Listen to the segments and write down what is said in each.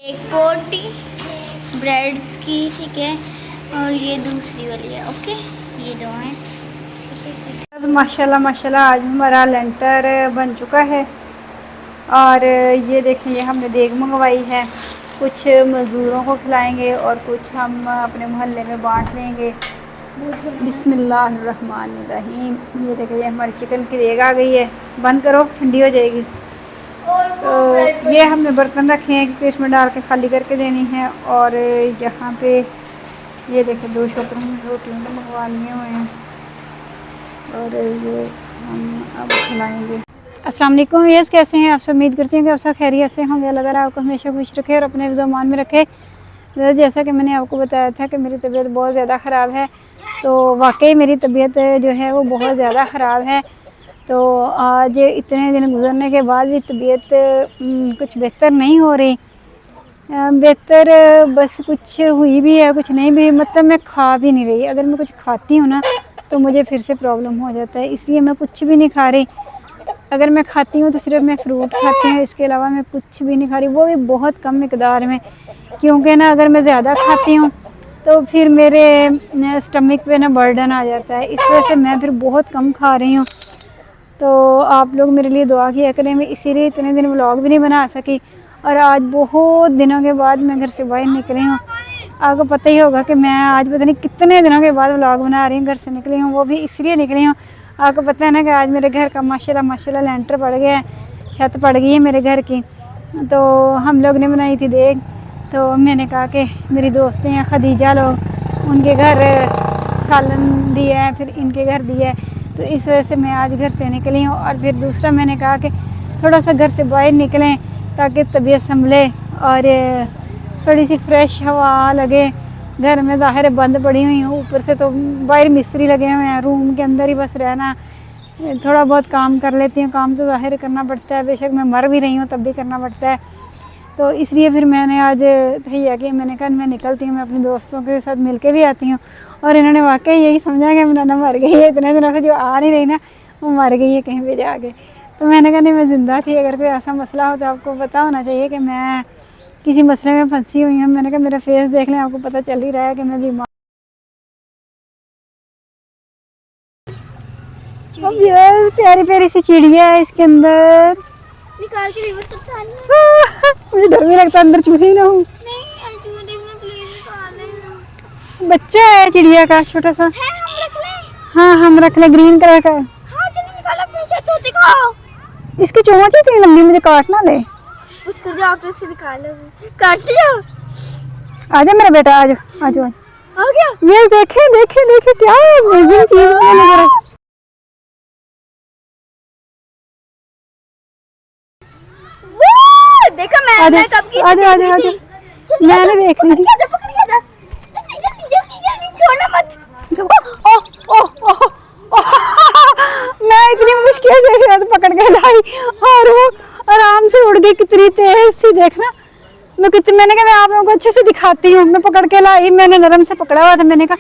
एक पोटी ब्रेड्स की, ठीक है, और ये दूसरी वाली है। ओके, ये दो हैं। माशाल्लाह माशाल्लाह आज हमारा लेंटर बन चुका है। और ये देखें, ये हमने देग मंगवाई है। कुछ मज़दूरों को खिलाएंगे और कुछ हम अपने मोहल्ले में बांट लेंगे। बिस्मिल्लाहिर्रहमानिर्रहीम। ये देखें, ये हमारी चिकन की देग आ गई है। बंद करो, ठंडी हो जाएगी। तो ये हमने बर्तन रखे हैं कि इसमें डाल के खाली करके देनी है। और यहाँ पे ये देखें, 2 शोकरों में रोटियाँ मंगवा लिए हुए हैं और ये हम अब खिलाएँगे। अस्सलाम वालेकुम। यस, कैसे हैं आप सब? उम्मीद करती हूँ कि आप सब खैरियत से होंगे। अल्लाह ताला आपको हमेशा खुश रखे और अपने ज़मान में रखे। जैसा कि मैंने आपको बताया था कि मेरी तबीयत बहुत ज़्यादा ख़राब है, तो वाकई मेरी तबीयत जो है वो बहुत ज़्यादा ख़राब है। तो आज इतने दिन गुजरने के बाद भी तबीयत कुछ बेहतर नहीं हो रही। बेहतर बस कुछ हुई भी है, कुछ नहीं भी। मतलब मैं खा भी नहीं रही। अगर मैं कुछ खाती हूँ ना तो मुझे फिर से प्रॉब्लम हो जाता है, इसलिए मैं कुछ भी नहीं खा रही। अगर मैं खाती हूँ तो सिर्फ मैं फ्रूट खाती हूँ, इसके अलावा मैं कुछ भी नहीं खा रही, वो भी बहुत कम मिकदार में। क्योंकि ना अगर मैं ज़्यादा खाती हूँ तो फिर मेरे स्टमक पे ना बर्डन आ जाता है, इस वजह से मैं फिर बहुत कम खा रही हूँ। तो आप लोग मेरे लिए दुआ किया करें। मैं इसीलिए इतने दिन व्लॉग भी नहीं बना सकी और आज बहुत दिनों के बाद मैं घर से बाहर निकली हूँ। आपको पता ही होगा कि मैं आज पता नहीं कितने दिनों के बाद व्लॉग बना रही हूँ, घर से निकली हूँ, वो भी इसलिए निकली हूँ। आपको पता है ना कि आज मेरे घर का माशाल्लाह माशाल्लाह लेंटर पड़ गया है, छत पड़ गई है मेरे घर की। तो हम लोग ने बनाई थी देग, तो मैंने कहा कि मेरी दोस्तें हैं खदीजा लोग, उनके घर सालन दिया है, फिर इनके घर दिया है, तो इस वजह से मैं आज घर से निकली हूँ। और फिर दूसरा मैंने कहा कि थोड़ा सा घर से बाहर निकलें ताकि तबीयत संभले और थोड़ी सी फ्रेश हवा लगे। घर में ज़ाहिर बंद पड़ी हुई हूँ, ऊपर से तो बाहर मिस्त्री लगे हुए हैं, रूम के अंदर ही बस रहना। थोड़ा बहुत काम कर लेती हूँ, काम तो ज़ाहिर करना पड़ता है, बेशक मैं मर भी रही हूँ तब भी करना पड़ता है। तो इसलिए फिर मैंने आज भैया कि मैंने कहा मैं निकलती हूँ, मैं अपने दोस्तों के साथ मिल के भी आती हूँ। और इन्होंने वाकई यही समझा कि नाना मर गई है, इतने दिनों से जो आ नहीं रही ना वो मर गई है कहीं पे जाके। तो मैंने कहा नहीं, मैं ज़िंदा थी। अगर कोई ऐसा मसला हो तो आपको पता होना चाहिए कि मैं किसी मसले में फंसी हुई हूँ। मैंने कहा मेरा फेस देख लें, आपको पता चल ही रहा है कि मैं बीमार। अब यार प्यारी प्यारी सी चिड़िया है इसके अंदर, निकाल के रिवर्स सकता नहीं। मुझे डर भी लगता है अंदर चूहे ना हो। नहीं, चूहे देखना, प्लीज निकाल लेना। बच्चा है चिड़िया का छोटा सा। है, हम रख लें? हाँ हम रख ले, ग्रीन कलर का। हाँ चलिए निकालो, फिर तो दिखाओ। इसकी चोंच इतनी लंबी, मुझे काट ना ले। उसको जो आप से निकालो, काट लिया। आजा मेरा बेटा, आजा आजा। आ गया। ये देखे देखे देखे क्या अमेजिंग चीज है। देखा मैंने कब की आजा आजा आजा, मैंने देख ली थी। पकड़ के आजा, जल्दी जल्दी जल्दी जल्दी, छोड़ना मत। ओह ओह ओह, मैं इतनी मुश्किल से पकड़ के लाई और वो आराम से उड़ गई, कितनी तेज थी देखना। मैंने कहा मैं आप लोगों को अच्छे से दिखाती हूँ। मैं पकड़ के लाई, मैंने नरम से पकड़ा हुआ था, मैंने कहा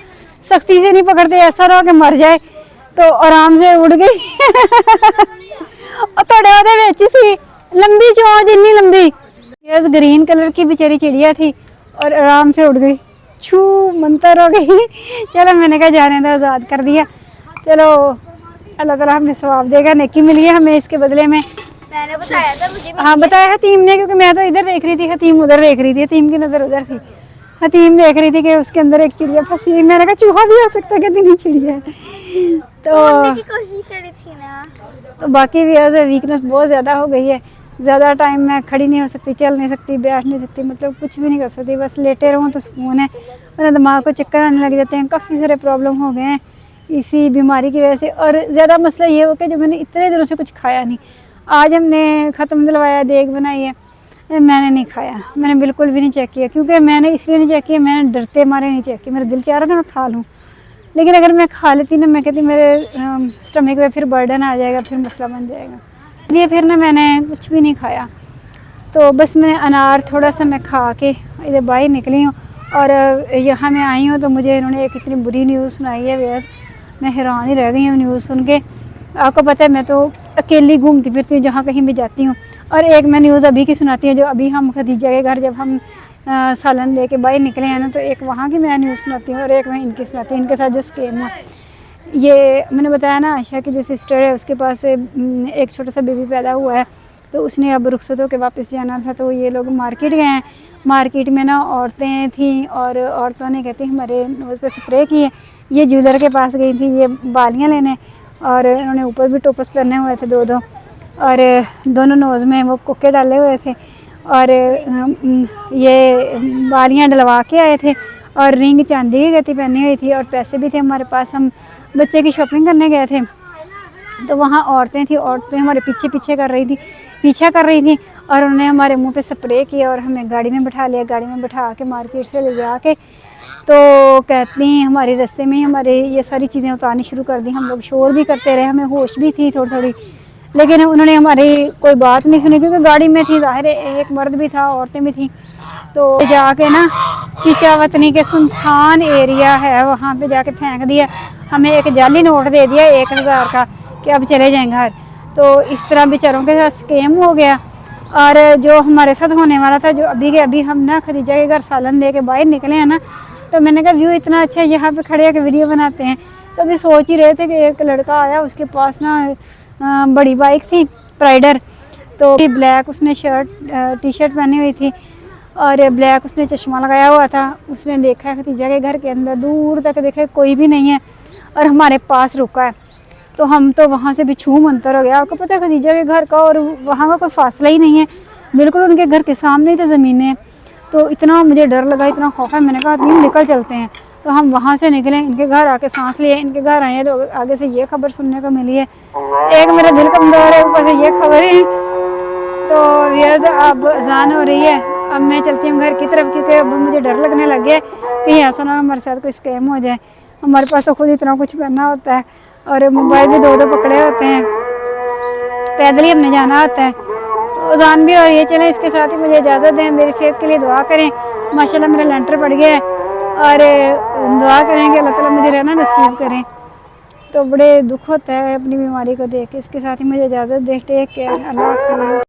सख्ती से नहीं पकड़ते, ऐसा रहो कि मर जाए। तो आराम से उड़ गई और थोड़े वादे बेची सी लंबी चोंच, इतनी लंबी। यस, ग्रीन कलर की बेचारी चिड़िया थी और आराम से उड़ गई, छू मंतर हो गई। चलो मैंने कहा जाने दो, आज़ाद कर दिया। चलो अल्लाह ताला हमें सवाब देगा, नेकी मिली है हमें इसके बदले में। मैंने बताया था मुझे भी। हाँ बताया हतीम ने, क्योंकि मैं तो इधर देख रही थी, हतीम उधर देख रही थी, हतीम की नज़र उधर थी। हतीम देख रही थी कि उसके अंदर एक चिड़िया फंसी। मैंने कहा चूहा भी हो सकता है कि नहीं चिड़िया है। तो की कोशिश करी थी ना। तो बाकी भी वीकनेस बहुत ज़्यादा हो गई है। ज़्यादा टाइम मैं खड़ी नहीं हो सकती, चल नहीं सकती, बैठ नहीं सकती, मतलब कुछ भी नहीं कर सकती, बस लेटे रहूँ तो सुकून है। मेरे दिमाग को चक्कर आने लग जाते हैं, काफ़ी सारे प्रॉब्लम हो गए हैं इसी बीमारी की वजह से। और ज़्यादा मसला ये हो कि जब मैंने इतने दिनों से कुछ खाया नहीं, आज हमने ख़त्म दिलवाया, देग बनाई है, मैंने नहीं खाया, मैंने बिल्कुल भी नहीं चेक किया। क्योंकि मैंने इसलिए नहीं चेक किया, मैंने डरते मारे नहीं चेक किया। मेरा दिल चाह रहा था मैं खा लूँ, लेकिन अगर मैं खा लेती ना, मैं कहती मेरे स्टमक पे फिर बर्डन आ जाएगा, फिर मसला बन जाएगा। इसलिए फिर ना मैंने कुछ भी नहीं खाया। तो बस मैं अनार थोड़ा सा मैं खा के इधर बाहर निकली हूँ। और यहाँ मैं आई हूँ तो मुझे इन्होंने एक इतनी बुरी न्यूज़ सुनाई है यार, मैं हैरान ही रह गई हूँ न्यूज़ सुन के। आपको पता है मैं तो अकेली घूमती फिरती हूँ, जहाँ कहीं भी जाती हूँ। और एक मैं न्यूज़ अभी की सुनाती हूँ, जो अभी हम खदीजा के घर जब हम सालन लेके बाहर निकले हैं ना, तो एक वहाँ की मैं न्यूज़ सुनाती हूँ और एक मैं इनकी सुनाती हूँ, इनके साथ जो स्कैम हुआ। ये मैंने बताया ना, आयशा की जो सिस्टर है उसके पास एक छोटा सा बेबी पैदा हुआ है, तो उसने अब रुखसत होकर वापस जाना था, तो ये लोग मार्केट गए हैं। मार्केट में ना औरतें थीं और औरतों ने कहती हमारे नोज़ पे स्प्रे किए। ये ज्वेलर के पास गई थी ये बालियाँ लेने, और उन्होंने ऊपर भी टोपस पहने हुए थे दो और दोनों नोज़ में वो कोके डाले हुए थे, और ये बालियाँ डलवा के आए थे, और रिंग चांदी की गति पहनी हुई थी, और पैसे भी थे हमारे पास। हम बच्चे की शॉपिंग करने गए थे, तो वहाँ औरतें थी, औरतें हमारे पीछे पीछा कर रही थी, और उन्होंने हमारे मुंह पे स्प्रे किया और हमें गाड़ी में बैठा लिया। गाड़ी में बैठा के मार्केट से ले जा के, तो कहती हैं हमारे रास्ते में हमारे ये सारी चीज़ें उतारनी शुरू कर दी। हम लोग शोर भी करते रहे, हमें होश भी थी थोड़ी थोड़ी, लेकिन उन्होंने हमारी कोई बात नहीं सुनी, क्योंकि गाड़ी में थी, ज़ाहिर है एक मर्द भी था, औरतें भी थी। तो जाके ना किचावतनी के सुनसान एरिया है, वहाँ पे जाके फेंक दिया। हमें एक जाली नोट दे दिया 1000 का कि अब चले जाएंगे घर। तो इस तरह बेचारों के साथ स्कैम हो गया। और जो हमारे साथ होने वाला था, जो अभी के अभी हम ना खदीजा के घर सालन लेके बाहर निकले हैं ना, तो मैंने कहा व्यू इतना अच्छा है, यहाँ पे खड़े होकर वीडियो बनाते हैं। तो अभी सोच ही रहे थे कि एक लड़का आया, उसके पास ना बड़ी बाइक थी प्राइडर, तो ब्लैक उसने टी शर्ट पहनी हुई थी और ब्लैक उसने चश्मा लगाया हुआ था। उसने देखा खदीजा के घर के अंदर दूर तक देखा कोई भी नहीं है, और हमारे पास रुका है। तो हम तो वहाँ से भी छू मंतर हो गया। आपको पता है खदीजा के घर का और वहाँ का कोई फासला ही नहीं है, बिल्कुल उनके घर के सामने ही तो ज़मीनें हैं। तो इतना मुझे डर लगा, इतना खौफ है, मैंने कहा नहीं निकल चलते हैं। तो हम वहाँ से निकले, इनके घर आके सांस लिए, इनके घर आए हैं, तो आगे से ये खबर सुनने को मिली है। एक मेरा दिल कमज़ोर है, ऊपर से ये खबर है। तो रियाज अब अजान हो रही है, अब मैं चलती हूँ घर की तरफ, क्योंकि अब मुझे डर लगने लग गया कहीं ऐसा ना हमारे साथ कोई स्कैम हो जाए। हमारे पास तो खुद इतना कुछ पहनना होता है, और मोबाइल भी दो पकड़े होते हैं, पैदल ही हमने जाना होता है। तो अजान भी हो रही है, चलें इसके साथ ही मुझे इजाज़त दें। मेरी सेहत के लिए दुआ करें, माशाल्लाह मेरा लेंटर पड़ गया है, और दुआ करें कि अल्लाह ताला मुझे रहना नसीब करें। तो बड़े दुख होता है अपनी बीमारी को देख के। इसके साथ ही मुझे इजाज़त दें। टेक केयर, अल्लाह हाफ़िज़।